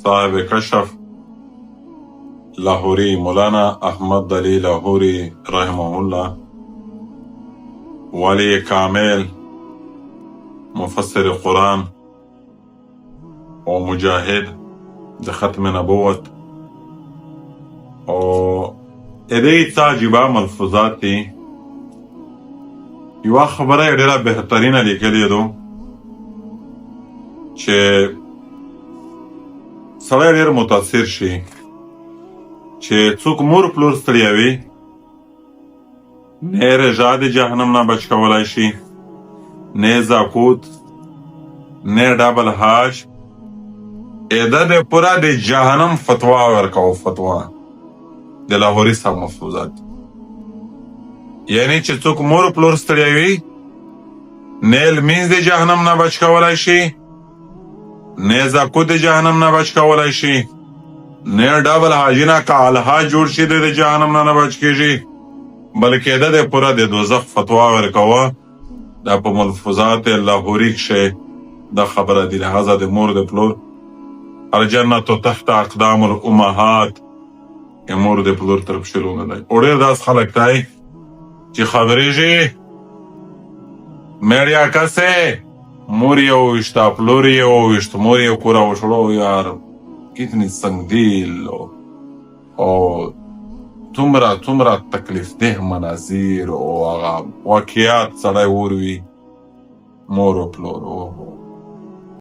صاحب کشف لاہوری مولانا احمد علی لاہوری رحمه الله، ولی کامل مفسر قرآن و مجاهد د ختم نبوت او ادهی تعجبه ملفوظات دی. یوه خبره ډیره بهترینه لیکلې ده چې سړی ډېر متاثر شي چې څوک مور پلور ستړیوي نه رجا د جهنم نه بچ کولی شي، نه زاکوت، نه ډبل حاج، اده د پوره د جهنم فتوا ورکو. فتوا د لاهوري صاحب مفروضات، یعنی چې څوک مور پلور ستړیوي نه لمینځ د جهنم نه بچ کولی شي، نه زاکوت د جهنم نه بچ کولی شي، نه ډبل حاجي نه که الحاج جوړ شي د جهنم نه بچ کېږي، بلکې ده د پوره د دوزخ فتوا ورکوه. دا په ملفوظات لاهوري کښې دا خبره دی. لحاظه د مور د پلور الجنت تحت اقدام الامهات، مور د پلور تر پښې لاندې دی. او ډېر داسې خلک دی چې خبرېږي میړیا کسې مور یې وویشته، پلور یې وویشت، مور یې کوره وشړو. یار کتنی سنگدیل او څومره تکلیف ده مناظر او هغه واقعیات سړی وروي مور و پلور.